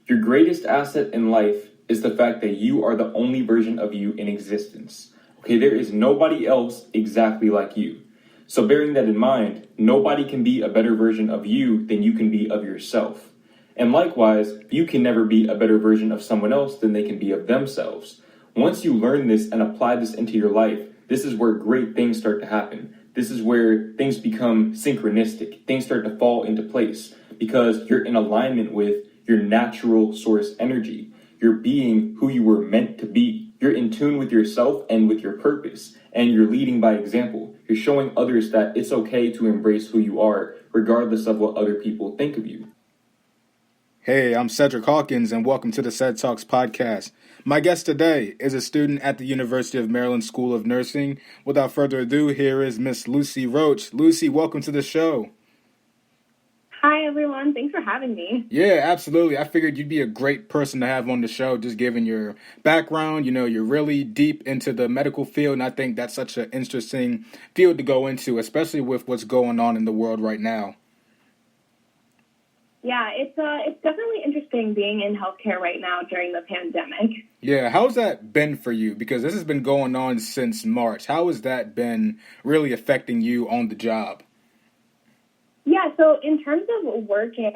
Your greatest asset in life is the fact that you are the only version of you in existence. Okay, there is nobody else exactly like you. So bearing that in mind, nobody can be a better version of you than you can be of yourself. And likewise, you can never be a better version of someone else than they can be of themselves. Once you learn this and apply this into your life, this is where great things start to happen. This is where things become synchronistic. Things start to fall into place because you're in alignment with your natural source energy. You're being who you were meant to be. You're in tune with yourself and with your purpose, and you're leading by example. You're showing others that it's okay to embrace who you are, regardless of what other people think of you. Hey, I'm Cedric Hawkins, and welcome to the CedTalks Podcast. My guest today is a student at the University of Maryland School of Nursing. Without further ado, here is Miss Lucie Roach. Lucie, welcome to the show. Hi, everyone. Thanks for having me. Yeah, absolutely. I figured you'd be a great person to have on the show, just given your background. You know, you're really deep into the medical field, and I think that's such an interesting field to go into, especially with what's going on in the world right now. Yeah, it's definitely interesting being in healthcare right now during the pandemic. Yeah, how's that been for you? Because this has been going on since March. How has that been really affecting you on the job? Yeah, so in terms of working,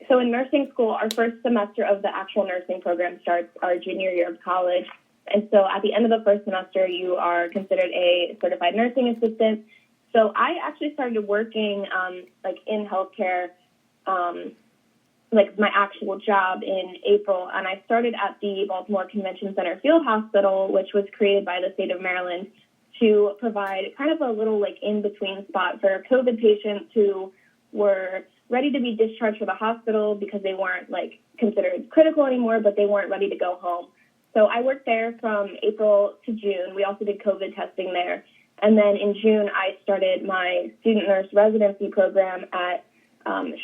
so in nursing school, our first semester of the actual nursing program starts our junior year of college. And so at the end of the first semester, you are considered a certified nursing assistant. So I actually started working in healthcare, my actual job in April, and I started at the Baltimore Convention Center Field Hospital, which was created by the state of Maryland to provide kind of a little in-between spot for COVID patients who were ready to be discharged from the hospital because they weren't considered critical anymore, but they weren't ready to go home. So I worked there from April to June. We also did COVID testing there. And then in June, I started my student nurse residency program at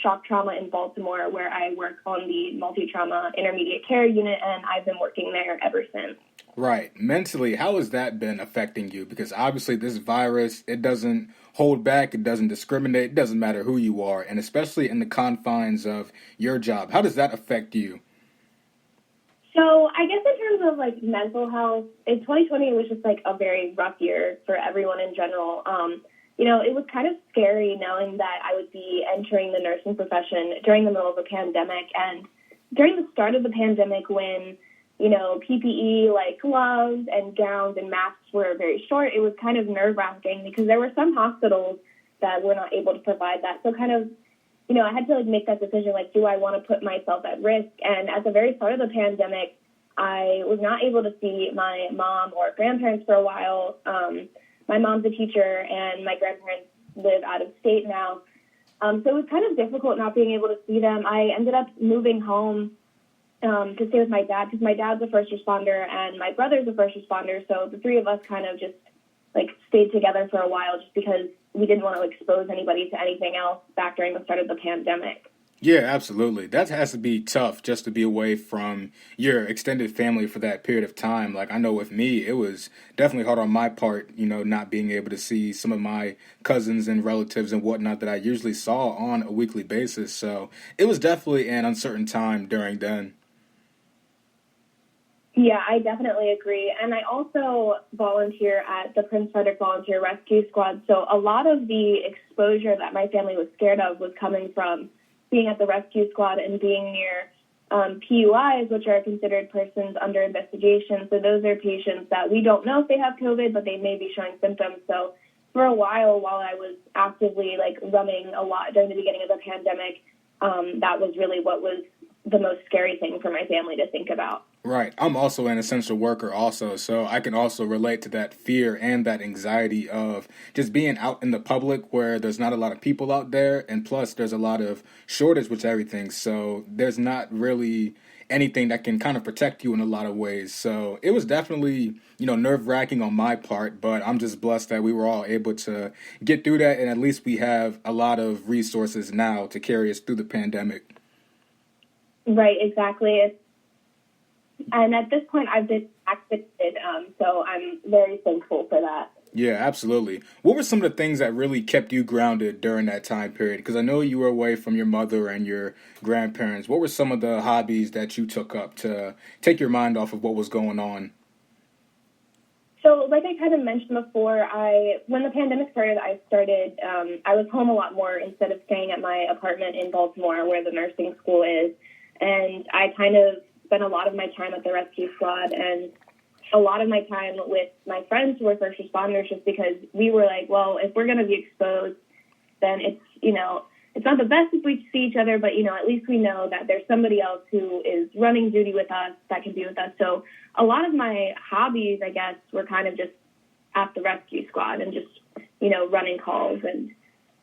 shock trauma in Baltimore, where I work on the multi-trauma intermediate care unit, and I've been working there ever since. Right. Mentally, how has that been affecting you? Because obviously this virus, it doesn't hold back, it doesn't discriminate, it doesn't matter who you are, and especially in the confines of your job. How does that affect you? So I guess in terms of mental health, in 2020 it was just a very rough year for everyone in general. It was kind of scary knowing that I would be entering the nursing profession during the middle of a pandemic. And during the start of the pandemic when, PPE like gloves and gowns and masks were very short, it was kind of nerve-wracking because there were some hospitals that were not able to provide that. So kind of, I had to make that decision, do I want to put myself at risk? And at the very start of the pandemic, I was not able to see my mom or grandparents for a while. My mom's a teacher, and my grandparents live out of state now. So it was kind of difficult not being able to see them. I ended up moving home to stay with my dad because my dad's a first responder and my brother's a first responder. So the three of us kind of just stayed together for a while just because we didn't want to expose anybody to anything else back during the start of the pandemic. Yeah, absolutely. That has to be tough just to be away from your extended family for that period of time. I know with me, it was definitely hard on my part, not being able to see some of my cousins and relatives and whatnot that I usually saw on a weekly basis. So it was definitely an uncertain time during then. Yeah, I definitely agree. And I also volunteer at the Prince Frederick Volunteer Rescue Squad. So a lot of the exposure that my family was scared of was coming from being at the rescue squad and being near PUIs, which are considered persons under investigation. So those are patients that we don't know if they have COVID, but they may be showing symptoms. So for a while I was actively running a lot during the beginning of the pandemic, that was really what was the most scary thing for my family to think about. Right. I'm also an essential worker also, so I can also relate to that fear and that anxiety of just being out in the public where there's not a lot of people out there, and plus there's a lot of shortage with everything, so there's not really anything that can kind of protect you in a lot of ways. So it was definitely, nerve-wracking on my part, but I'm just blessed that we were all able to get through that, and at least we have a lot of resources now to carry us through the pandemic. Right, exactly. And at this point, I've been vaccinated, so I'm very thankful for that. Yeah, absolutely. What were some of the things that really kept you grounded during that time period? Because I know you were away from your mother and your grandparents. What were some of the hobbies that you took up to take your mind off of what was going on? So, like I kind of mentioned before, when the pandemic started, I was home a lot more instead of staying at my apartment in Baltimore where the nursing school is. And I kind of spent a lot of my time at the rescue squad and a lot of my time with my friends who were first responders, just because we were like, well, if we're going to be exposed, then it's not the best if we see each other, but, at least we know that there's somebody else who is running duty with us that can be with us. So a lot of my hobbies, I guess, were kind of just at the rescue squad and just, running calls and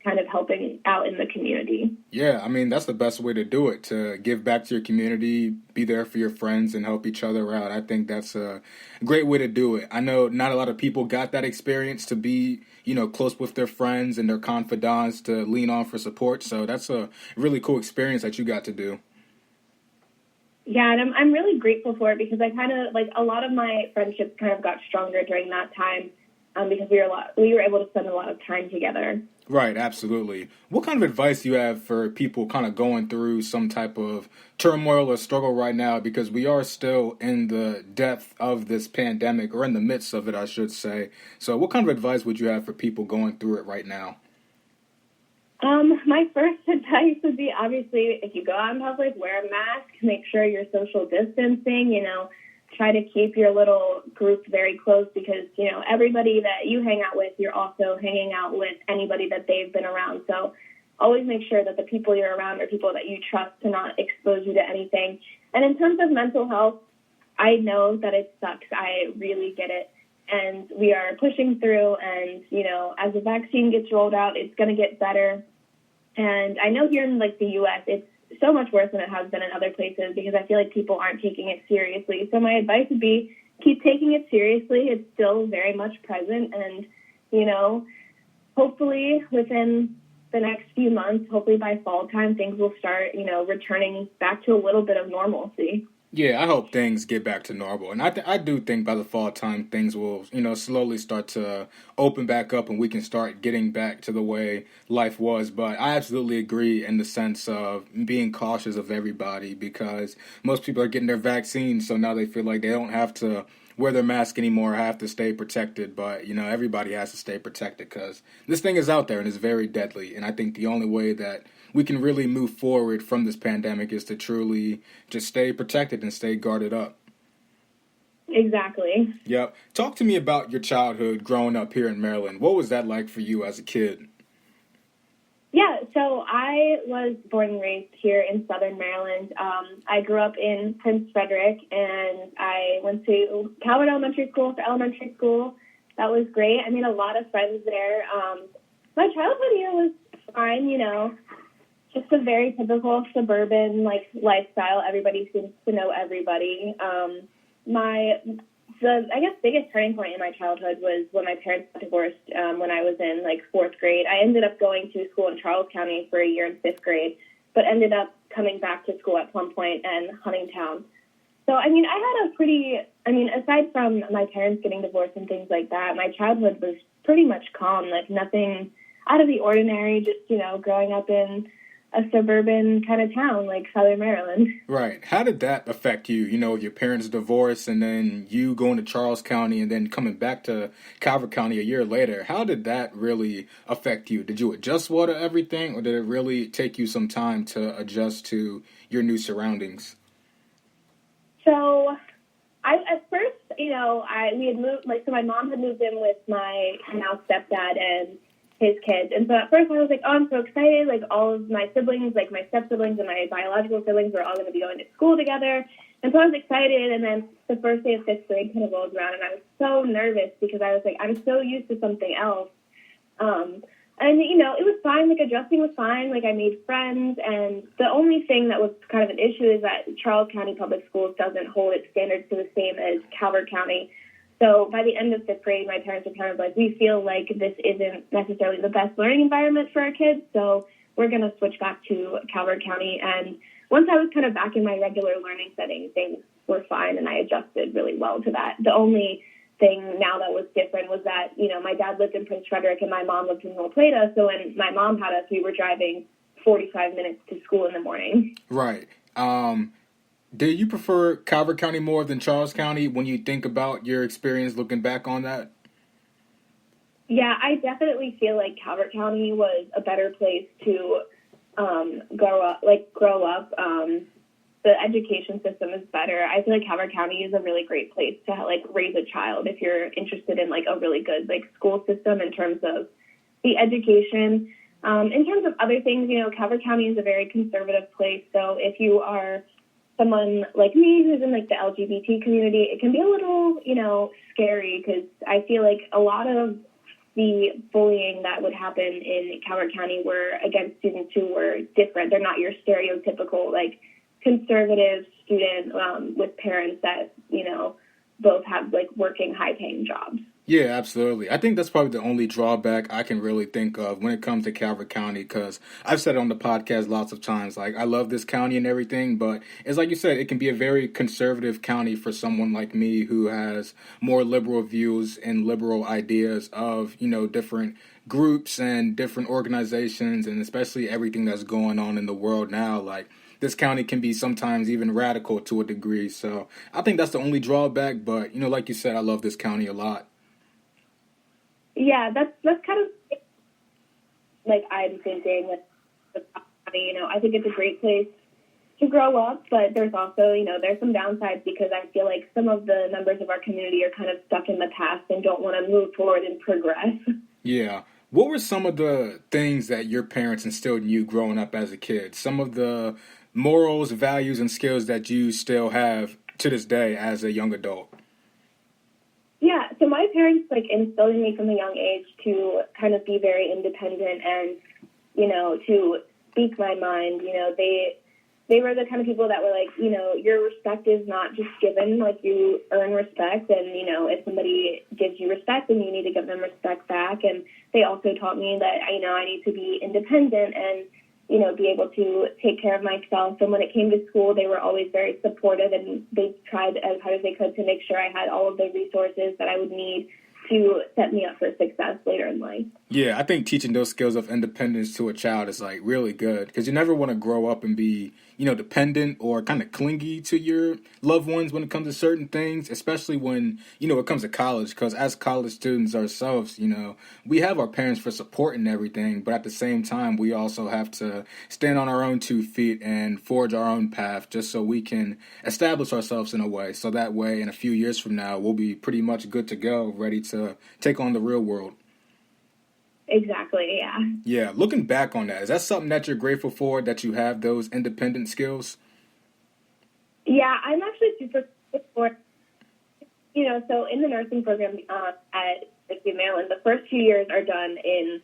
kind of helping out in the community. Yeah, I mean, that's the best way to do it, to give back to your community, be there for your friends, and help each other out. I think that's a great way to do it. I know not a lot of people got that experience to be, close with their friends and their confidants to lean on for support. So that's a really cool experience that you got to do. Yeah, and I'm really grateful for it because I kind of, a lot of my friendships kind of got stronger during that time because we were able to spend a lot of time together. Right, absolutely. What kind of advice do you have for people kind of going through some type of turmoil or struggle right now? Because we are still in the depth of this pandemic, or in the midst of it, I should say. So what kind of advice would you have for people going through it right now? My first advice would be, obviously, if you go out in public, wear a mask, make sure you're social distancing, try to keep your little group very close because, everybody that you hang out with, you're also hanging out with anybody that they've been around. So always make sure that the people you're around are people that you trust to not expose you to anything. And in terms of mental health, I know that it sucks. I really get it. And we are pushing through and, as the vaccine gets rolled out, it's going to get better. And I know here in the U.S., it's so much worse than it has been in other places because I feel like people aren't taking it seriously. So my advice would be keep taking it seriously. It's still very much present. And, hopefully within the next few months, hopefully by fall time, things will start, returning back to a little bit of normalcy. Yeah, I hope things get back to normal. And I do think by the fall time, things will, slowly start to open back up and we can start getting back to the way life was. But I absolutely agree in the sense of being cautious of everybody because most people are getting their vaccines. So now they feel like they don't have to wear their mask anymore, have to stay protected. But, everybody has to stay protected because this thing is out there and it's very deadly. And I think the only way that we can really move forward from this pandemic is to truly just stay protected and stay guarded up. Exactly. Yep. Talk to me about your childhood growing up here in Maryland. What was that like for you as a kid? Yeah, so I was born and raised here in Southern Maryland. I grew up in Prince Frederick, and I went to Calvert Elementary School for elementary school. That was great. I made a lot of friends there. My childhood here was fine, just a very typical suburban lifestyle. Everybody seems to know everybody. The biggest turning point in my childhood was when my parents got divorced when I was in fourth grade. I ended up going to school in Charles County for a year in fifth grade, but ended up coming back to school at Plum Point and Huntingtown. So, I had aside from my parents getting divorced and things like that, my childhood was pretty much calm, nothing out of the ordinary, just, growing up in a suburban kind of town like Southern Maryland. Right. How did that affect you? Your parents' divorce and then you going to Charles County and then coming back to Calvert County a year later. How did that really affect you? Did you adjust well to everything or did it really take you some time to adjust to your new surroundings? So at first, we had moved, so my mom had moved in with my now stepdad and his kids. And so at first I was like, oh, I'm so excited. All of my siblings, my step-siblings and my biological siblings were all going to be going to school together. And so I was excited. And then the first day of fifth grade kind of rolled around and I was so nervous because I was I'm so used to something else. It was fine. Adjusting was fine. I made friends. And the only thing that was kind of an issue is that Charles County Public Schools doesn't hold its standards to the same as Calvert County. So by the end of fifth grade, my parents were kind of we feel like this isn't necessarily the best learning environment for our kids, so we're going to switch back to Calvert County. And once I was kind of back in my regular learning setting, things were fine, and I adjusted really well to that. The only thing now that was different was that, you know, my dad lived in Prince Frederick and my mom lived in North Plata. So when my mom had us, we were driving 45 minutes to school in the morning. Right. Do you prefer Calvert County more than Charles County when you think about your experience looking back on that? Yeah, I definitely feel like Calvert County was a better place to grow up. The education system is better. I feel like Calvert County is a really great place to like raise a child if you're interested in like a really good like school system in terms of the education. In terms of other things, you know, Calvert County is a very conservative place. So if you are someone like me who's in like the LGBT community, it can be a little, you know, scary because I feel like a lot of the bullying that would happen in Calvert County were against students who were different. They're not your stereotypical like conservative student with parents that, you know, both have like working high paying jobs. Yeah, absolutely. I think that's probably the only drawback I can really think of when it comes to Calvert County, because I've said it on the podcast lots of times, like, I love this county and everything, but it's like you said, it can be a very conservative county for someone like me who has more liberal views and liberal ideas of, you know, different groups and different organizations, and especially everything that's going on in the world now. Like, this county can be sometimes even radical to a degree. So I think that's the only drawback, but, you know, like you said, I love this county a lot. Yeah, that's kind of like I'm thinking with the county. You know, I think it's a great place to grow up, but there's also, you know, there's some downsides because I feel like some of the members of our community are kind of stuck in the past and don't want to move forward and progress. Yeah. What were some of the things that your parents instilled in you growing up as a kid? Some of the morals, values, and skills that you still have to this day as a young adult? Yeah, so my parents, like, instilled in me from a young age to kind of be very independent and, you know, to speak my mind. You know, they were the kind of people that were like, you know, your respect is not just given, like, you earn respect, and, you know, if somebody gives you respect, then you need to give them respect back. And they also taught me that, you know, I need to be independent and, you know, be able to take care of myself. And when it came to school, they were always very supportive, and they tried as hard as they could to make sure I had all of the resources that I would need to set me up for success later in life. Yeah, I think teaching those skills of independence to a child is like really good, because you never want to grow up and be, you know, dependent or kind of clingy to your loved ones when it comes to certain things, especially when, you know, it comes to college, because as college students ourselves, you know, we have our parents for support and everything, but at the same time, we also have to stand on our own 2 feet and forge our own path just so we can establish ourselves in a way. So that way, in a few years from now, we'll be pretty much good to go, ready to take on the real world. Exactly, yeah. Yeah, looking back on that, is that something that you're grateful for, that you have those independent skills? Yeah, I'm actually super grateful for, you know, so in the nursing program at UC Maryland, the first 2 years are done in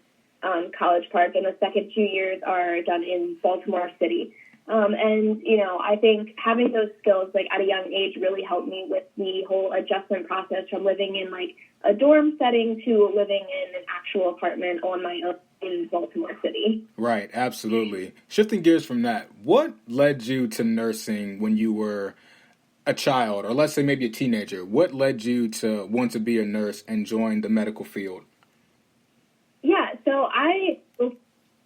College Park, and the second 2 years are done in Baltimore City. And, you know, I think having those skills, like, at a young age really helped me with the whole adjustment process from living in, like, a dorm setting to living in an actual apartment on my own in Baltimore City. Right, absolutely. Shifting gears from that, what led you to nursing when you were a child, or let's say maybe a teenager? What led you to want to be a nurse and join the medical field? Yeah, so I was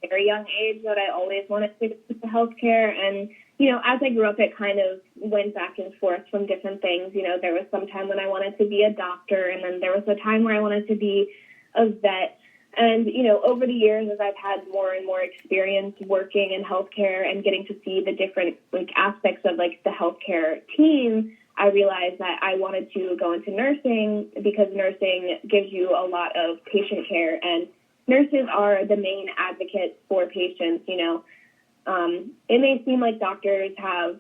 at a very young age that I always wanted to get into healthcare, and, you know, as I grew up, it kind of went back and forth from different things. You know, there was some time when I wanted to be a doctor, and then there was a time where I wanted to be a vet. And, you know, over the years, as I've had more and more experience working in healthcare and getting to see the different, like, aspects of, like, the healthcare team, I realized that I wanted to go into nursing because nursing gives you a lot of patient care, and nurses are the main advocates for patients. You know, it may seem like doctors have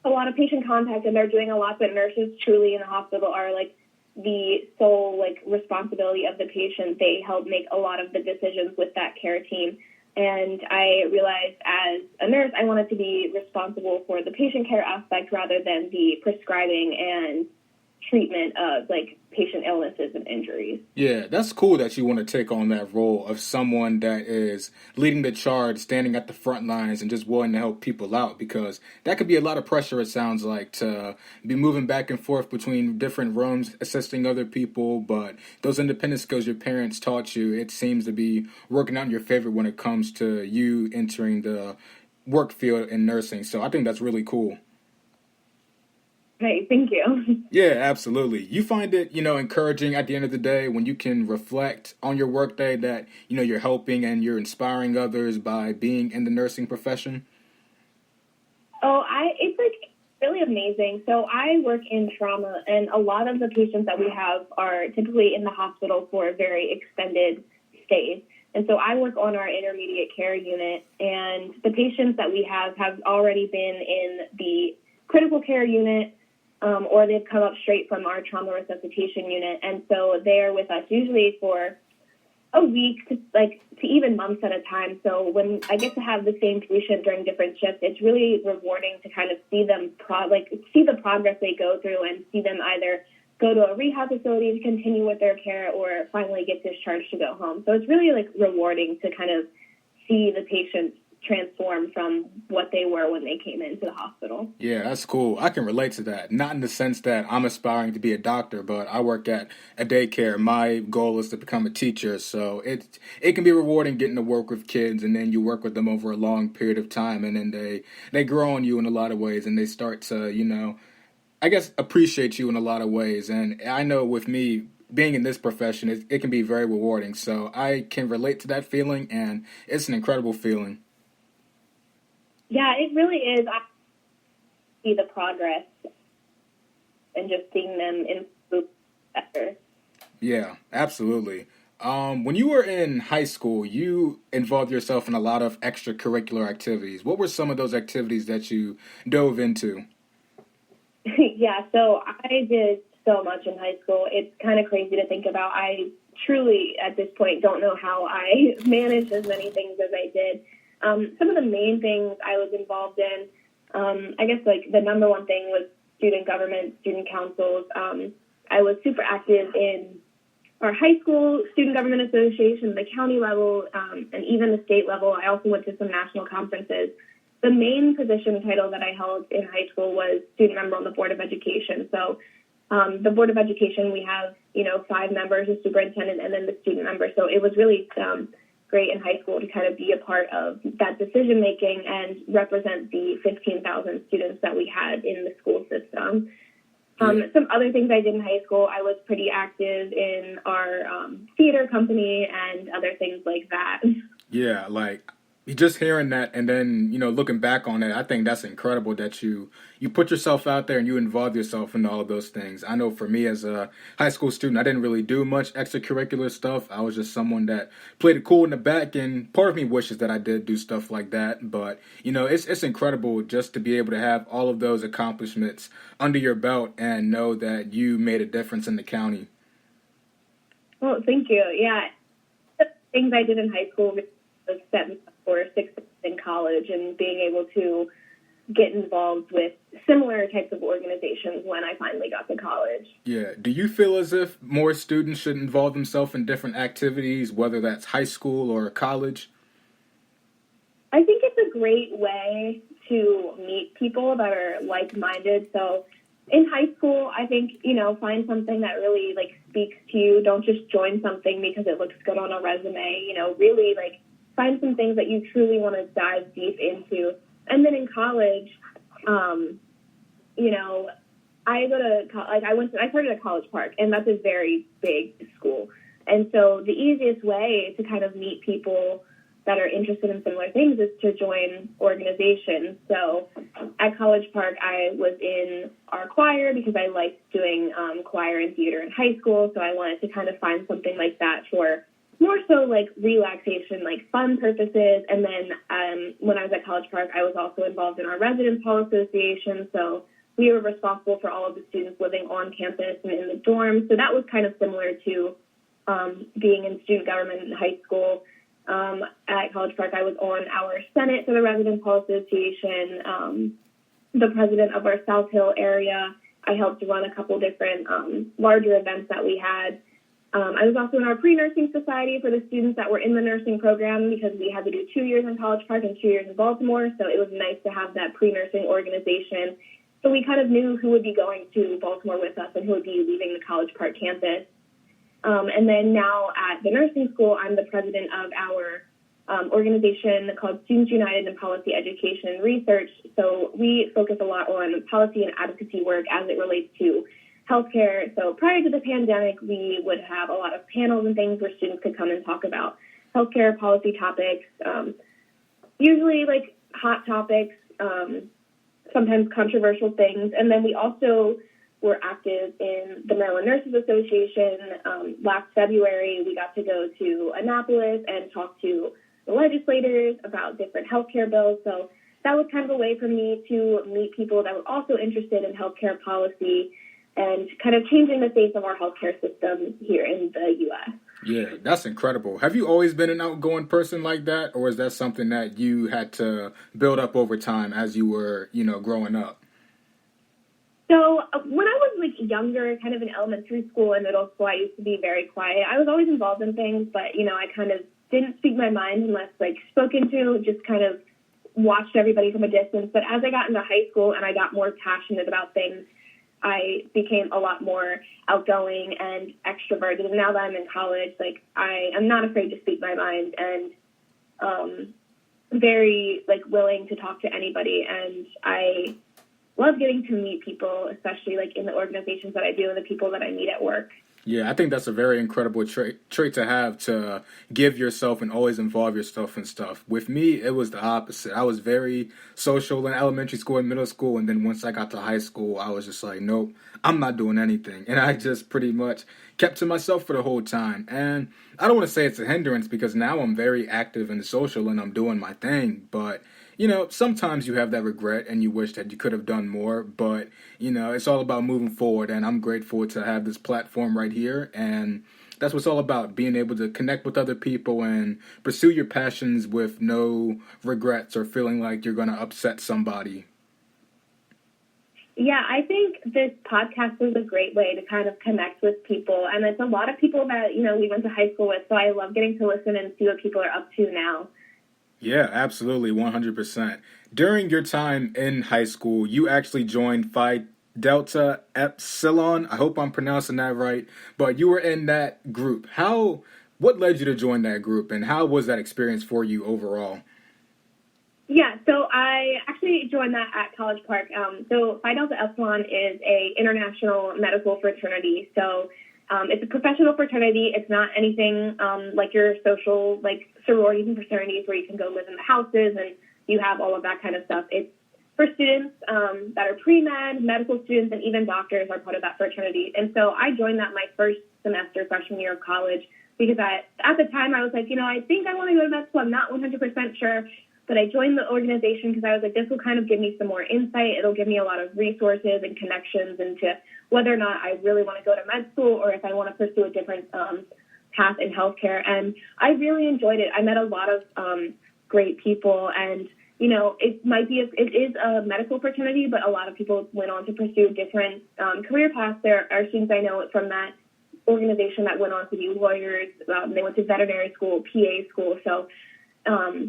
a lot of patient contact and they're doing a lot, but nurses truly in the hospital are, like, the sole, like, responsibility of the patient. They help make a lot of the decisions with that care team. And I realized as a nurse, I wanted to be responsible for the patient care aspect rather than the prescribing and treatment of like patient illnesses and injuries. Yeah, that's cool that you want to take on that role of someone that is leading the charge, standing at the front lines and just willing to help people out, because that could be a lot of pressure, it sounds like, to be moving back and forth between different rooms, assisting other people, but those independent skills your parents taught you, it seems to be working out in your favor when it comes to you entering the work field in nursing. So I think that's really cool. Hey, thank you. Yeah, absolutely. You find it, encouraging at the end of the day when you can reflect on your workday that, you're helping and you're inspiring others by being in the nursing profession? Oh, it's like really amazing. So I work in trauma, and a lot of the patients that we have are typically in the hospital for very extended stays. And so I work on our intermediate care unit, and the patients that we have already been in the critical care unit, or they've come up straight from our trauma resuscitation unit. And so they're with us usually for a week to even months at a time. So when I get to have the same patient during different shifts, it's really rewarding to kind of see them see the progress they go through and see them either go to a rehab facility to continue with their care or finally get discharged to go home. So it's really like rewarding to kind of see the patients transform from what they were when they came into the hospital. Yeah, that's cool. I can relate to that. Not in the sense that I'm aspiring to be a doctor, but I work at a daycare. My goal is to become a teacher, so it can be rewarding getting to work with kids, and then you work with them over a long period of time, and then they grow on you in a lot of ways, and they start to, I guess, appreciate you in a lot of ways. And I know with me, being in this profession, it can be very rewarding, so I can relate to that feeling, and it's an incredible feeling. Yeah, it really is. I see the progress and just seeing them improve better. Yeah, absolutely. When you were in high school, you involved yourself in a lot of extracurricular activities. What were some of those activities that you dove into? Yeah, so I did so much in high school. It's kind of crazy to think about. I truly, at this point, don't know how I managed as many things as I did. Some of the main things I was involved in, I guess like the number one thing was student government, student councils. I was super active in our high school student government association, the county level, and even the state level. I also went to some national conferences. The main position title that I held in high school was student member on the Board of Education. So the Board of Education, we have, 5 members, a superintendent, and then the student member. So it was really great in high school to kind of be a part of that decision making and represent the 15,000 students that we had in the school system. Some other things I did in high school, I was pretty active in our theater company and other things like that. Yeah, like just hearing that and then, looking back on it, I think that's incredible that you put yourself out there and you involve yourself in all of those things. I know for me as a high school student, I didn't really do much extracurricular stuff. I was just someone that played it cool in the back, and part of me wishes that I did do stuff like that. But, it's incredible just to be able to have all of those accomplishments under your belt and know that you made a difference in the county. Well, thank you. Yeah. The things I did in high school was set me up for success in college and being able to get involved with similar types of organizations when I finally got to college. Yeah. Do you feel as if more students should involve themselves in different activities, whether that's high school or college? I think it's a great way to meet people that are like-minded. So in high school, I think, find something that really speaks to you. Don't just join something because it looks good on a resume. Really find some things that you truly want to dive deep into. And then in college, I started at College Park, and that's a very big school. And so the easiest way to kind of meet people that are interested in similar things is to join organizations. So at College Park, I was in our choir because I liked doing choir and theater in high school. So I wanted to kind of find something like that for more so relaxation, fun purposes. And then when I was at College Park, I was also involved in our Residence Hall Association. So we were responsible for all of the students living on campus and in the dorms. So that was kind of similar to being in student government in high school. At College Park, I was on our Senate for the Residence Hall Association, the president of our South Hill area, I helped run a couple different larger events that we had. I was also in our pre-nursing society for the students that were in the nursing program because we had to do 2 years in College Park and 2 years in Baltimore, so it was nice to have that pre-nursing organization. So we kind of knew who would be going to Baltimore with us and who would be leaving the College Park campus. And then now at the nursing school, I'm the president of our organization called Students United in Policy Education and Research. So we focus a lot on policy and advocacy work as it relates to healthcare. So prior to the pandemic, we would have a lot of panels and things where students could come and talk about healthcare policy topics, usually like hot topics, sometimes controversial things. And then we also were active in the Maryland Nurses Association. Last February, we got to go to Annapolis and talk to the legislators about different healthcare bills. So that was kind of a way for me to meet people that were also interested in healthcare policy and kind of changing the face of our healthcare system here in the U.S. Yeah, that's incredible. Have you always been an outgoing person like that, or is that something that you had to build up over time as you were, growing up? So when I was younger, kind of in elementary school and middle school, I used to be very quiet. I was always involved in things, but, I kind of didn't speak my mind unless spoken to, just kind of watched everybody from a distance. But as I got into high school and I got more passionate about things, I became a lot more outgoing and extroverted. And now that I'm in college, I am not afraid to speak my mind and very willing to talk to anybody. And I love getting to meet people, especially in the organizations that I do and the people that I meet at work. Yeah, I think that's a very incredible trait to have, to give yourself and always involve yourself in stuff. With me, it was the opposite. I was very social in elementary school and middle school, and then once I got to high school, I was just like, nope, I'm not doing anything. And I just pretty much kept to myself for the whole time. And I don't want to say it's a hindrance because now I'm very active and social and I'm doing my thing, but sometimes you have that regret and you wish that you could have done more, but, it's all about moving forward, and I'm grateful to have this platform right here, and that's what it's all about, being able to connect with other people and pursue your passions with no regrets or feeling like you're going to upset somebody. Yeah, I think this podcast is a great way to kind of connect with people, and it's a lot of people that, we went to high school with, so I love getting to listen and see what people are up to now. Yeah, absolutely, 100%. During your time in high school, you actually joined Phi Delta Epsilon. I hope I'm pronouncing that right, but you were in that group. What led you to join that group, and how was that experience for you overall? Yeah, so I actually joined that at College Park. So Phi Delta Epsilon is a international medical fraternity. So it's a professional fraternity. It's not anything like your social, sororities and fraternities where you can go live in the houses and you have all of that kind of stuff. It's for students that are pre-med, medical students, and even doctors are part of that fraternity. And so I joined that my first semester, freshman year of college, because at the time I was like, I think I want to go to med school. I'm not 100% sure. But I joined the organization because I was like, this will kind of give me some more insight. It'll give me a lot of resources and connections into whether or not I really want to go to med school or if I want to pursue a different path in healthcare. And I really enjoyed it. I met a lot of great people, and it is a medical fraternity, but a lot of people went on to pursue different career paths. There are students I know from that organization that went on to be lawyers. They went to veterinary school, PA school. So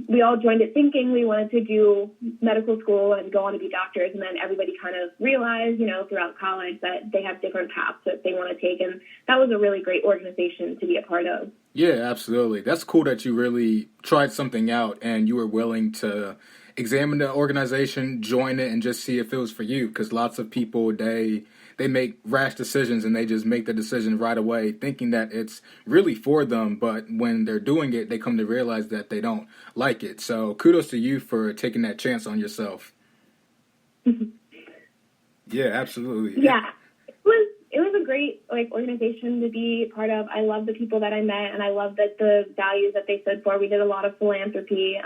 we all joined it thinking we wanted to do medical school and go on to be doctors, and then everybody kind of realized, throughout college that they have different paths that they want to take, and that was a really great organization to be a part of. Yeah, absolutely. That's cool that you really tried something out and you were willing to examine the organization, join it, and just see if it was for you, because lots of people, they make rash decisions and they just make the decision right away thinking that it's really for them, but when they're doing it, they come to realize that they don't like it. So kudos to you for taking that chance on yourself. Yeah, absolutely. Yeah, it was a great organization to be part of. I love the people that I met, and I love that the values that they stood for. We did a lot of philanthropy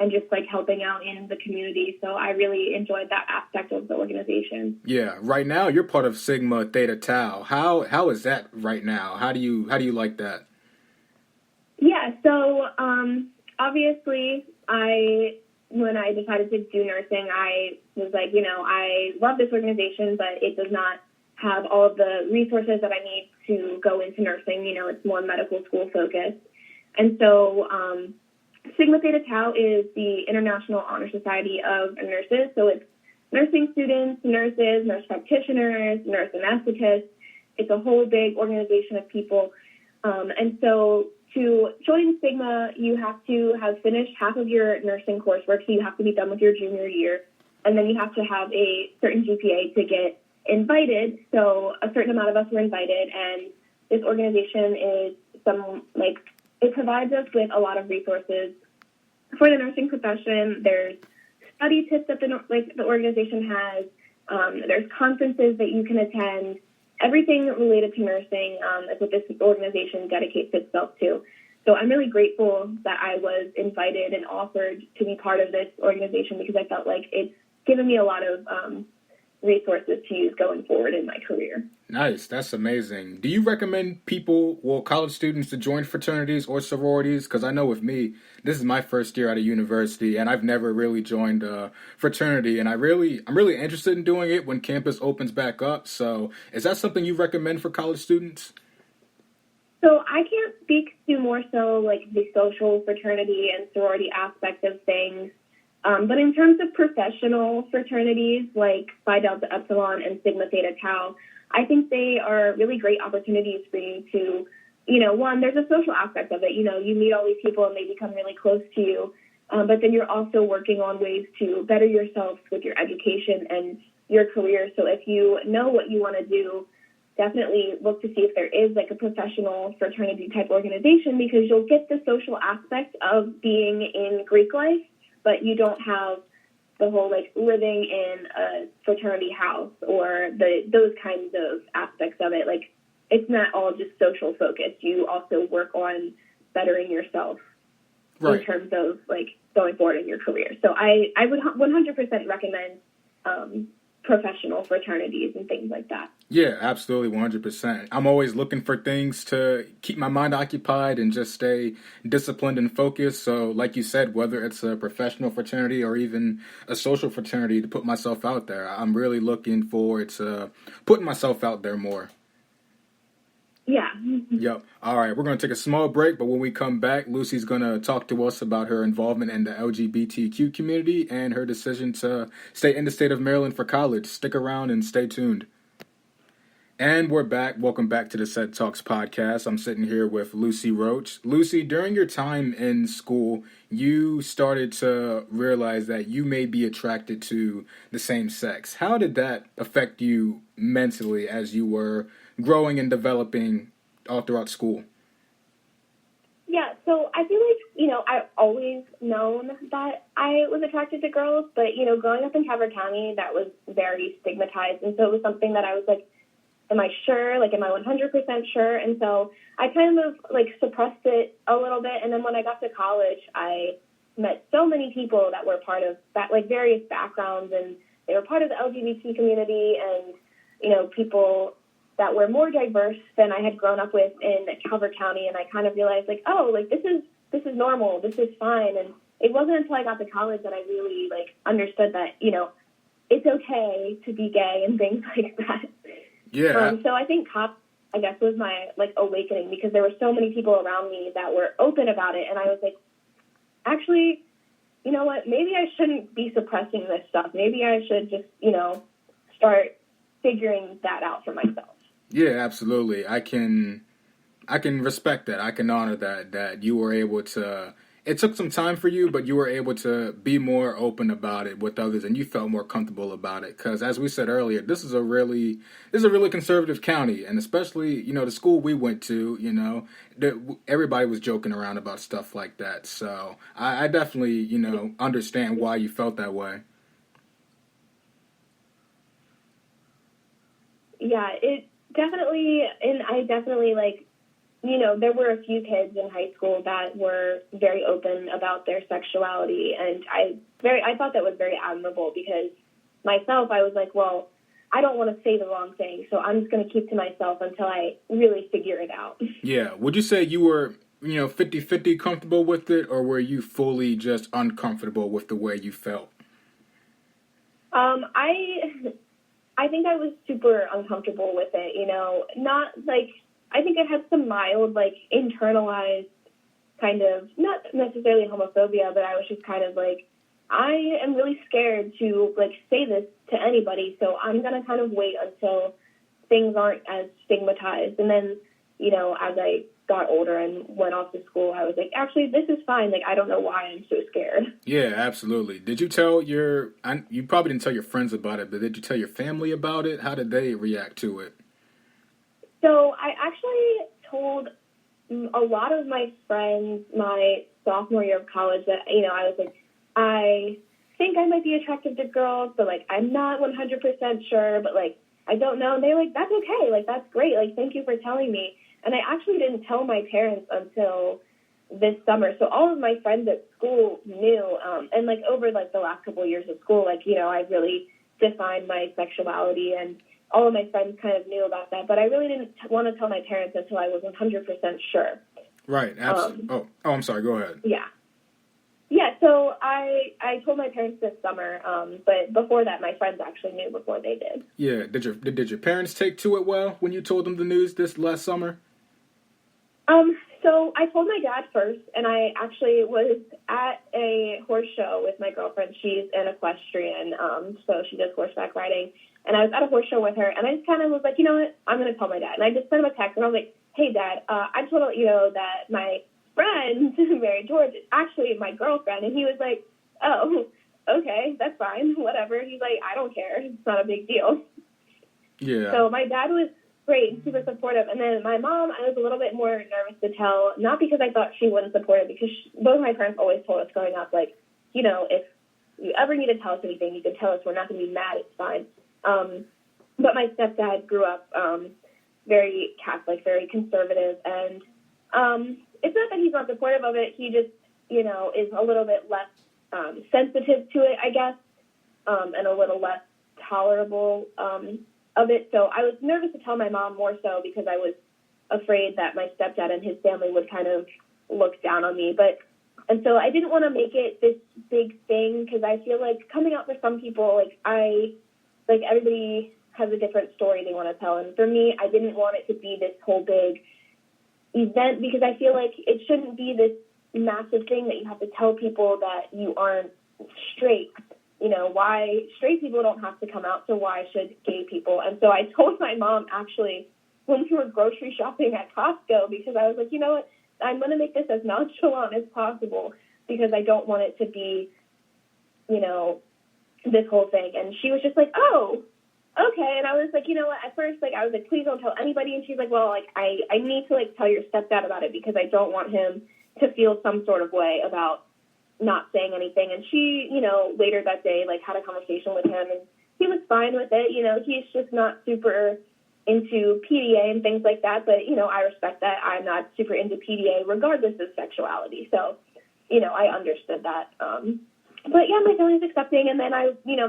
and just helping out in the community. So I really enjoyed that aspect of the organization. Yeah, right now you're part of Sigma Theta Tau. How is that right now? How do you like that? Yeah, so obviously I when I decided to do nursing, I was like, you know, I love this organization, but it does not have all of the resources that I need to go into nursing. You know, it's more medical school focused. And so Sigma Theta Tau is the International Honor Society of Nurses. So it's nursing students, nurses, nurse practitioners, nurse anesthetists. It's a whole big organization of people. And so to join Sigma, you have to have finished half of your nursing coursework, so you have to be done with your junior year, and then you have to have a certain GPA to get invited. So a certain amount of us were invited, and this organization is it provides us with a lot of resources for the nursing profession. There's study tips that the organization has. There's conferences that you can attend. Everything related to nursing is what this organization dedicates itself to. So I'm really grateful that I was invited and offered to be part of this organization, because I felt like it's given me a lot of resources to use going forward in my career. Nice. That's amazing. Do you recommend college students to join fraternities or sororities? Because I know with me, this is my first year out of university, and I've never really joined a fraternity, and I'm really interested in doing it when campus opens back up. So is that something you recommend for college students? So I can't speak to more so like the social fraternity and sorority aspect of things. But in terms of professional fraternities like Phi Delta Epsilon and Sigma Theta Tau, I think they are really great opportunities for you to, you know, one, there's a social aspect of it. You know, you meet all these people and they become really close to you. But then you're also working on ways to better yourself with your education and your career. So if you know what you want to do, definitely look to see if there is like a professional fraternity type organization, because you'll get the social aspect of being in Greek life, but you don't have the whole like living in a fraternity house or those kinds of aspects of it. Like, it's not all just social focused. You also work on bettering yourself in terms of like going forward in your career. So I would 100% recommend professional fraternities and things like that. Yeah, absolutely, 100%. I'm always looking for things to keep my mind occupied and just stay disciplined and focused. So like you said, whether it's a professional fraternity or even a social fraternity, to put myself out there, I'm really looking forward to putting myself out there more. Yeah. Yep. All right, we're going to take a small break, but when we come back, Lucie's going to talk to us about her involvement in the LGBTQ community and her decision to stay in the state of Maryland for college. Stick around and stay tuned. And we're back. Welcome back to the CedTalks Podcast. I'm sitting here with Lucie Roach. Lucie, during your time in school, you started to realize that you may be attracted to the same sex. How did that affect you mentally as you were growing and developing all throughout school? Yeah, so I feel like, you know, I've always known that I was attracted to girls, but, you know, growing up in Calvert County, that was very stigmatized. And so it was something that I was like, am I sure? Like, am I 100% sure? And so I kind of, like, suppressed it a little bit. And then when I got to college, I met so many people that were part of, like, various backgrounds, and they were part of the LGBT community and, you know, people that were more diverse than I had grown up with in Calvert County. And I kind of realized, like, oh, like, this is normal. This is fine. And it wasn't until I got to college that I really, like, understood that, you know, it's okay to be gay and things like that. Yeah. So I think college, I guess, was my, like, awakening, because there were so many people around me that were open about it. And I was like, actually, you know what, maybe I shouldn't be suppressing this stuff. Maybe I should just, you know, start figuring that out for myself. Yeah, absolutely. I can respect that. I can honor that you were able to, it took some time for you, but you were able to be more open about it with others, and you felt more comfortable about it. Because as we said earlier, this is a really conservative county, and especially, you know, the school we went to, you know, everybody was joking around about stuff like that. So I definitely, you know, understand why you felt that way. Yeah, it definitely, and I definitely, like, you know, there were a few kids in high school that were very open about their sexuality, and I thought that was very admirable, because myself, I was like, well, I don't want to say the wrong thing, so I'm just going to keep to myself until I really figure it out. Yeah. Would you say you were 50-50 comfortable with it, or were you fully just uncomfortable with the way you felt? I think I was super uncomfortable with it, not like, I think I had some mild, like, internalized kind of, not necessarily homophobia, but I was just kind of like, I am really scared to, like, say this to anybody, so I'm going to kind of wait until things aren't as stigmatized. And then, as I got older and went off to school, I was like, actually, this is fine. Like, I don't know why I'm so scared. Yeah, absolutely. Did you tell you probably didn't tell your friends about it, but did you tell your family about it? How did they react to it? So I actually told a lot of my friends my sophomore year of college that, I was like, I think I might be attracted to girls, but, like, I'm not 100% sure, but, like, I don't know. And they're like, that's okay. Like, that's great. Like, thank you for telling me. And I actually didn't tell my parents until this summer. So all of my friends at school knew. And, like, over, like, the last couple of years of school, like, I really defined my sexuality, and all of my friends kind of knew about that. But I really didn't want to tell my parents until I was 100% sure. Right. Absolutely. I'm sorry. Go ahead. Yeah. Yeah, so I told my parents this summer, but before that, my friends actually knew before they did. Yeah. Did your parents take to it well when you told them the news this last summer? So I told my dad first, and I actually was at a horse show with my girlfriend. She's an equestrian, so she does horseback riding. And I was at a horse show with her, and I just kind of was like, you know what, I'm going to tell my dad. And I just sent him a text, and I was like, hey, Dad, I just want to let you know that my friend, Mary George, is actually my girlfriend. And he was like, oh, okay, that's fine, whatever. He's like, I don't care. It's not a big deal. Yeah. So my dad was great and super supportive. And then my mom, I was a little bit more nervous to tell, not because I thought she wouldn't support it, because both of my parents always told us growing up, like, if you ever need to tell us anything, you can tell us. We're not going to be mad. It's fine. But my stepdad grew up very Catholic, very conservative, and it's not that he's not supportive of it. He just, is a little bit less sensitive to it, I guess, and a little less tolerable of it. So I was nervous to tell my mom more so because I was afraid that my stepdad and his family would kind of look down on me. And so I didn't want to make it this big thing because I feel like coming out for some people, everybody has a different story they want to tell. And for me, I didn't want it to be this whole big event because I feel like it shouldn't be this massive thing that you have to tell people that you aren't straight. Why straight people don't have to come out, so why should gay people? And so I told my mom actually when we were grocery shopping at Costco because I was like, you know what, I'm going to make this as nonchalant as possible because I don't want it to be, this whole thing. And she was just like, oh, okay. And I was like, you know what, at first, I was like, please don't tell anybody. And she's like, well, I need to, tell your stepdad about it because I don't want him to feel some sort of way about not saying anything. And she, later that day, had a conversation with him, and he was fine with it. He's just not super into PDA and things like that. But, I respect that. I'm not super into PDA regardless of sexuality. So, I understood that. But yeah, my family's accepting. And then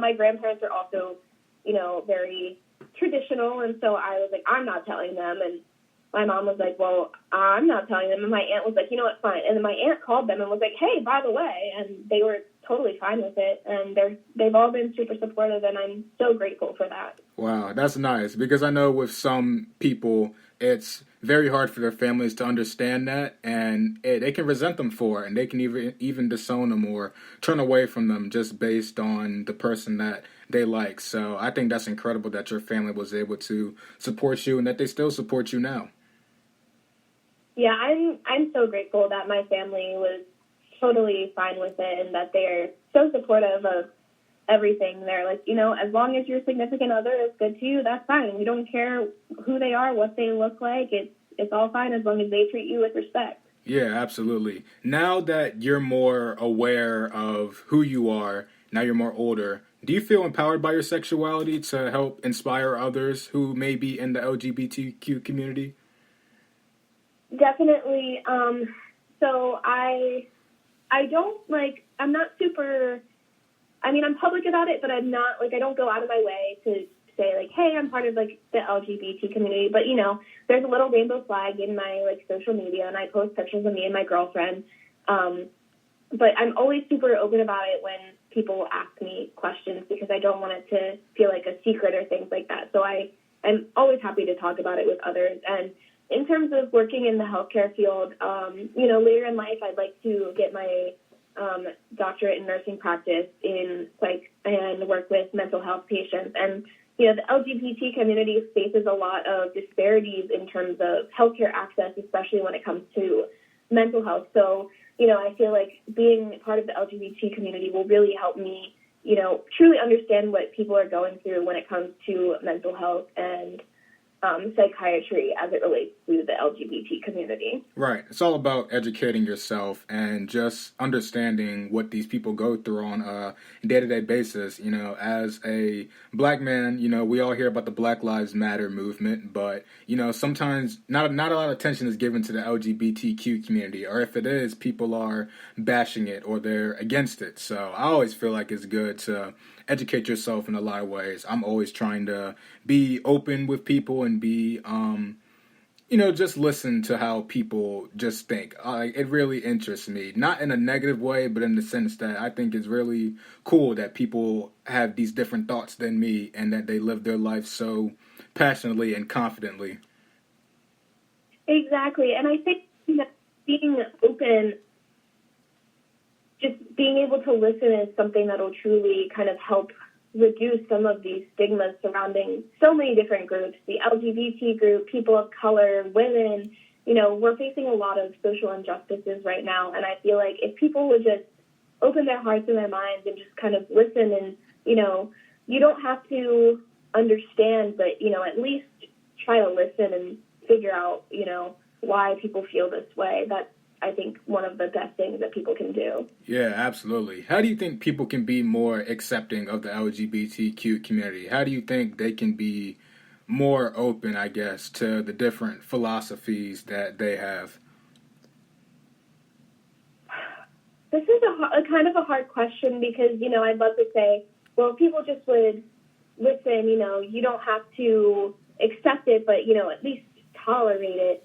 my grandparents are also, very traditional. And so I was like, I'm not telling them. And my mom was like, well, I'm not telling them. And my aunt was like, you know what, fine. And then my aunt called them and was like, hey, by the way. And they were totally fine with it. And they've all been super supportive. And I'm so grateful for that. Wow, that's nice. Because I know with some people, it's very hard for their families to understand that. And they can resent them for it. And they can even disown them or turn away from them just based on the person that they like. So I think that's incredible that your family was able to support you and that they still support you now. Yeah, I'm so grateful that my family was totally fine with it and that they're so supportive of everything. They're like, as long as your significant other is good to you, that's fine. We don't care who they are, what they look like. It's all fine as long as they treat you with respect. Yeah, absolutely. Now that you're more aware of who you are, now you're more older, do you feel empowered by your sexuality to help inspire others who may be in the LGBTQ community? Definitely. So I don't I'm not super, I'm public about it, but I'm not I don't go out of my way to say, like, hey, I'm part of, like, the LGBT community. But, you know, there's a little rainbow flag in my, like, social media, and I post pictures of me and my girlfriend. But I'm always super open about it when people ask me questions because I don't want it to feel like a secret or things like that. So I'm always happy to talk about it with others. And in terms of working in the healthcare field, you know, later in life, I'd like to get my doctorate in nursing practice in psych and work with mental health patients. And, you know, the LGBT community faces a lot of disparities in terms of healthcare access, especially when it comes to mental health. So, you know, I feel like being part of the LGBT community will really help me, you know, truly understand what people are going through when it comes to mental health and psychiatry as it relates to the LGBT community. Right. It's all about educating yourself and just understanding what these people go through on a day-to-day basis. You know, as a black man, you know, we all hear about the Black Lives Matter movement, but, you know, sometimes not a lot of attention is given to the LGBTQ community, or if it is, people are bashing it or they're against it. So I always feel like it's good to educate yourself in a lot of ways. I'm always trying to be open with people and be, you know, just listen to how people just think. It really interests me, not in a negative way, but in the sense that I think it's really cool that people have these different thoughts than me and that they live their life so passionately and confidently. Exactly. And I think that being open, just being able to listen is something that will truly kind of help reduce some of these stigmas surrounding so many different groups, the LGBT group, people of color, women. You know, we're facing a lot of social injustices right now, and I feel like if people would just open their hearts and their minds and just kind of listen and, you know, you don't have to understand, but, you know, at least try to listen and figure out, you know, why people feel this way. That's, I think, one of the best things that people can do. Yeah, absolutely. How do you think people can be more accepting of the LGBTQ community? How do you think they can be more open, I guess, to the different philosophies that they have? This is a kind of a hard question because, you know, I'd love to say, well, if people just would listen, you know, you don't have to accept it, but, you know, at least tolerate it.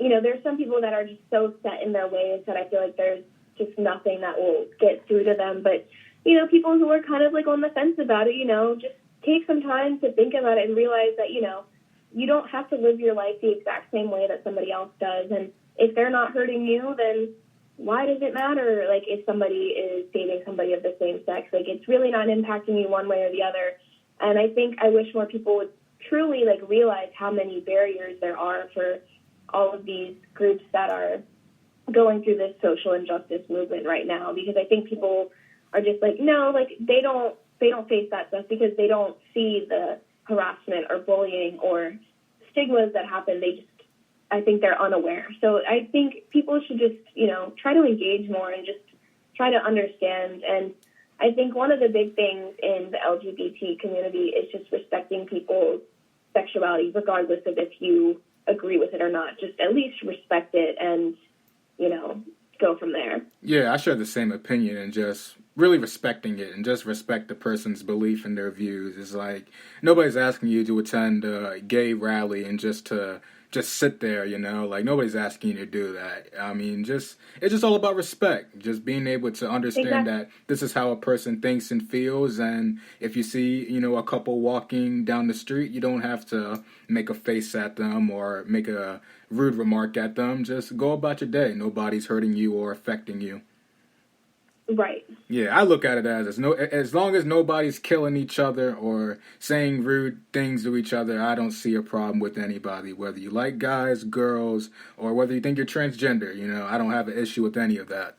You know, there's some people that are just so set in their ways that I feel like there's just nothing that will get through to them. But, you know, people who are kind of like on the fence about it, you know, just take some time to think about it and realize that, you know, you don't have to live your life the exact same way that somebody else does. And if they're not hurting you, then why does it matter, like, if somebody is dating somebody of the same sex? Like, it's really not impacting you one way or the other. And I think I wish more people would truly, like, realize how many barriers there are for all of these groups that are going through this social injustice movement right now, because I think people are just like, no, like they don't face that stuff because they don't see the harassment or bullying or stigmas that happen. I think they're unaware. So I think people should just, you know, try to engage more and just try to understand. And I think one of the big things in the LGBT community is just respecting people's sexuality, regardless of if you agree with it or not. Just at least respect it and, you know, go from there. Yeah, I share the same opinion, and just really respecting it and just respect the person's belief and their views. It's like nobody's asking you to attend a gay rally and just sit there, you know, like nobody's asking you to do that. I mean, it's just all about respect, just being able to understand that this is how a person thinks and feels. And if you see, you know, a couple walking down the street, you don't have to make a face at them or make a rude remark at them. Just go about your day. Nobody's hurting you or affecting you. Right. Yeah, I look at it as long as nobody's killing each other or saying rude things to each other, I don't see a problem with anybody, whether you like guys, girls, or whether you think you're transgender. You know, I don't have an issue with any of that.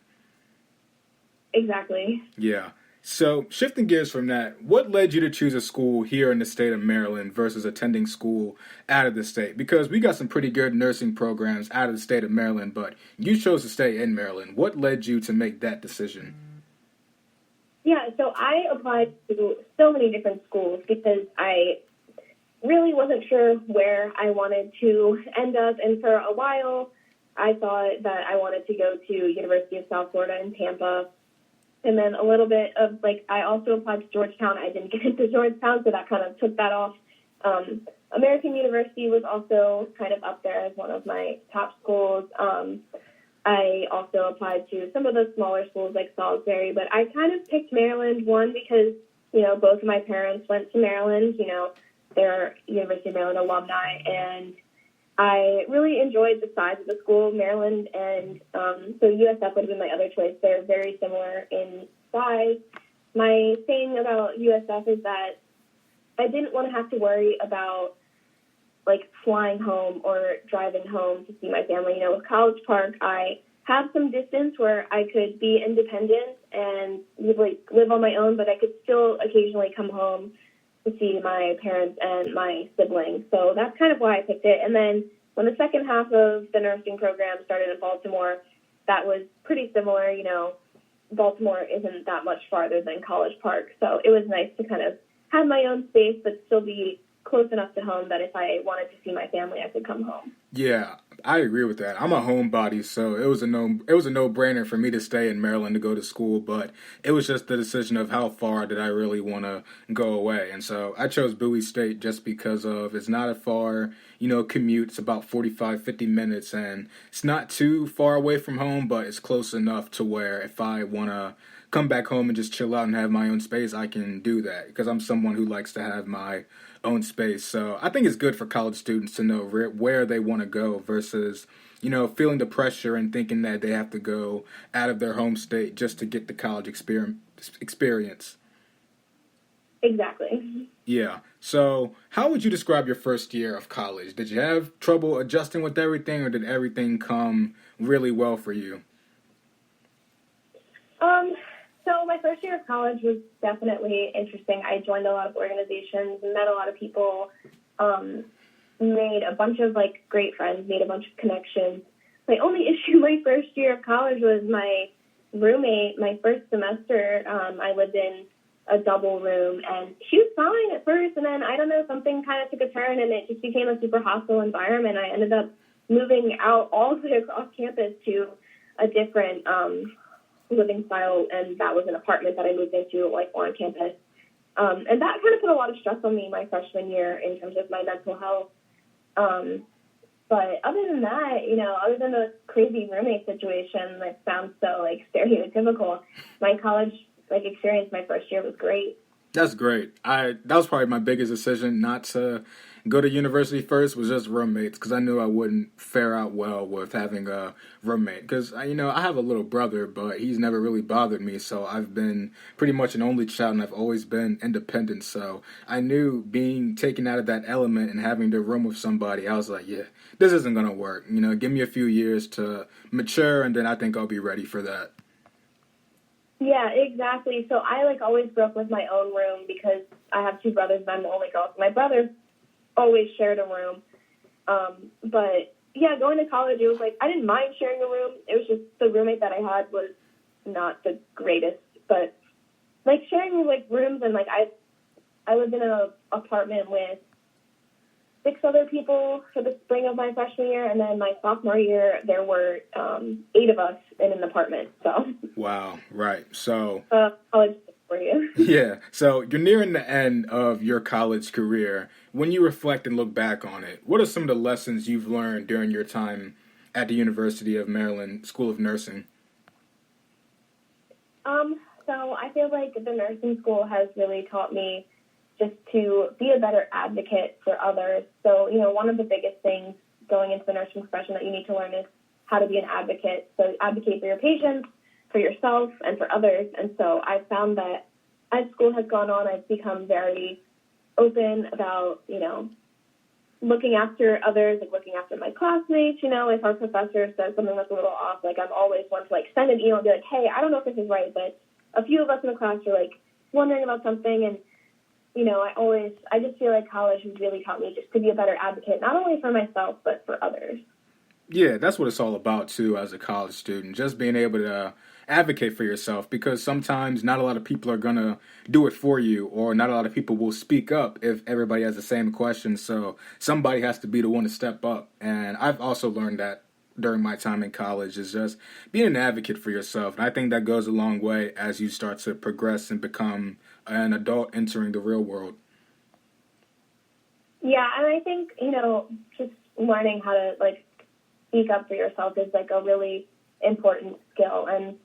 Exactly. Yeah. So, shifting gears from that, what led you to choose a school here in the state of Maryland versus attending school out of the state? Because we got some pretty good nursing programs out of the state of Maryland, but you chose to stay in Maryland. What led you to make that decision? Yeah, so I applied to so many different schools because I really wasn't sure where I wanted to end up. And for a while, I thought that I wanted to go to University of South Florida in Tampa. And then a little bit of, like, I also applied to Georgetown. I didn't get into Georgetown, so that kind of took that off. American University was also kind of up there as one of my top schools. I also applied to some of the smaller schools like Salisbury, but I kind of picked Maryland, one, because, both of my parents went to Maryland. They're University of Maryland alumni, and I really enjoyed the size of the school, Maryland, and so USF would have been my other choice. They're very similar in size. My thing about USF is that I didn't want to have to worry about, like, flying home or driving home to see my family. With College Park, I have some distance where I could be independent and live on my own, but I could still occasionally come home to see my parents and my siblings. So that's kind of why I picked it. And then when the second half of the nursing program started in Baltimore, that was pretty similar. Baltimore isn't that much farther than College Park, so it was nice to kind of have my own space but still be close enough to home that if I wanted to see my family, I could come home. Yeah, I agree with that. I'm a homebody, so it was a no-brainer for me to stay in Maryland to go to school, but it was just the decision of how far did I really want to go away. And so I chose Bowie State just because of it's not a far, commute. It's about 45, 50 minutes, and it's not too far away from home, but it's close enough to where if I want to come back home and just chill out and have my own space, I can do that because I'm someone who likes to have my own space. So I think it's good for college students to know where they want to go versus, feeling the pressure and thinking that they have to go out of their home state just to get the college experience. Exactly. Yeah. So how would you describe your first year of college? Did you have trouble adjusting with everything, or did everything come really well for you? So my first year of college was definitely interesting. I joined a lot of organizations, met a lot of people, made a bunch of, great friends, made a bunch of connections. My only issue my first year of college was my roommate. My first semester, I lived in a double room, and she was fine at first, and then, I don't know, something kind of took a turn, and it just became a super hostile environment. I ended up moving out all the way across campus to a different living style, and that was an apartment that I moved into, on campus. And that kind of put a lot of stress on me my freshman year in terms of my mental health. But other than that, other than the crazy roommate situation that sounds so, stereotypical, my college, experience my first year was great. That's great. That was probably my biggest decision not to go to university first was just roommates, because I knew I wouldn't fare out well with having a roommate. Because, I have a little brother, but he's never really bothered me, so I've been pretty much an only child, and I've always been independent. So I knew being taken out of that element and having to room with somebody, I was like, yeah, this isn't going to work. Give me a few years to mature, and then I think I'll be ready for that. Yeah, exactly. So I, always grew up with my own room because I have two brothers and I'm the only girl. So my brothers always shared a room. But, yeah, going to college, it was I didn't mind sharing a room. It was just the roommate that I had was not the greatest. But, sharing, rooms and, I lived in an apartment with 6 other people for the spring of my freshman year, and then my sophomore year, there were 8 of us in an apartment. So wow, right. So college for you. Yeah. So you're nearing the end of your college career. When you reflect and look back on it, what are some of the lessons you've learned during your time at the University of Maryland School of Nursing? So I feel like the nursing school has really taught me just to be a better advocate for others. So, one of the biggest things going into the nursing profession that you need to learn is how to be an advocate. So advocate for your patients, for yourself, and for others. And so I found that as school has gone on, I've become very open about, looking after others, looking after my classmates. If our professor says something that's a little off, I'm always one to, send an email and be like, hey, I don't know if this is right, but a few of us in the class are, wondering about something, and I just feel like college has really taught me just to be a better advocate, not only for myself, but for others. Yeah, that's what it's all about, too, as a college student, just being able to advocate for yourself, because sometimes not a lot of people are going to do it for you, or not a lot of people will speak up if everybody has the same question, so somebody has to be the one to step up, and I've also learned that during my time in college is just being an advocate for yourself. And I think that goes a long way as you start to progress and become an adult entering the real world. Yeah, and I think, just learning how to, speak up for yourself is, a really important skill. And,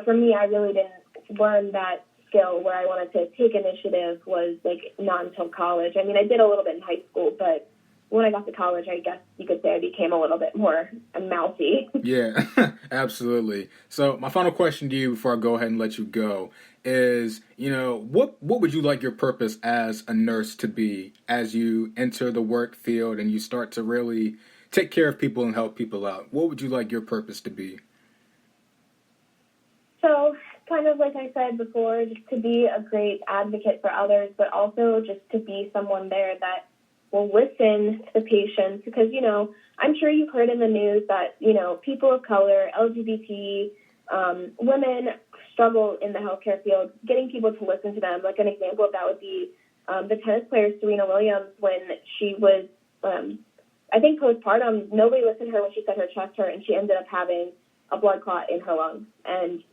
for me, I really didn't learn that skill where I wanted to take initiative was, not until college. I mean, I did a little bit in high school, but when I got to college, I guess you could say I became a little bit more mouthy. Yeah, absolutely. So my final question to you before I go ahead and let you go is, what would you like your purpose as a nurse to be as you enter the work field and you start to really take care of people and help people out? What would you like your purpose to be? So kind of like I said before, just to be a great advocate for others, but also just to be someone there that will listen to the patients because, I'm sure you've heard in the news that, people of color, LGBT, women struggle in the healthcare field, getting people to listen to them. Like an example of that would be the tennis player Serena Williams when she was, I think postpartum, nobody listened to her when she said her chest hurt and she ended up having a blood clot in her lungs. And,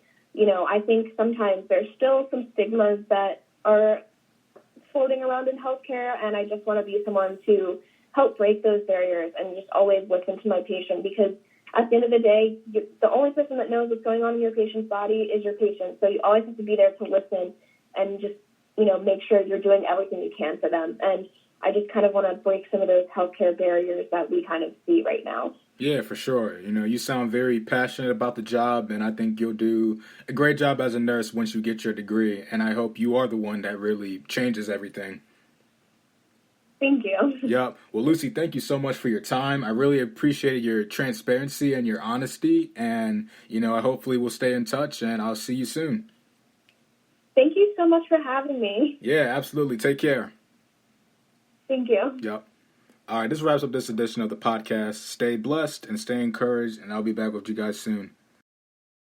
I think sometimes there's still some stigmas that are floating around in healthcare, and I just want to be someone to help break those barriers and just always listen to my patient because at the end of the day, the only person that knows what's going on in your patient's body is your patient. So you always have to be there to listen and just, make sure you're doing everything you can for them. And I just kind of want to break some of those healthcare barriers that we kind of see right now. Yeah, for sure. You sound very passionate about the job, and I think you'll do a great job as a nurse once you get your degree. And I hope you are the one that really changes everything. Thank you. Yep. Well, Lucie, thank you so much for your time. I really appreciated your transparency and your honesty. And, hopefully we'll stay in touch, and I'll see you soon. Thank you so much for having me. Yeah, absolutely. Take care. Thank you. Yep. All right, this wraps up this edition of the podcast. Stay blessed and stay encouraged, and I'll be back with you guys soon.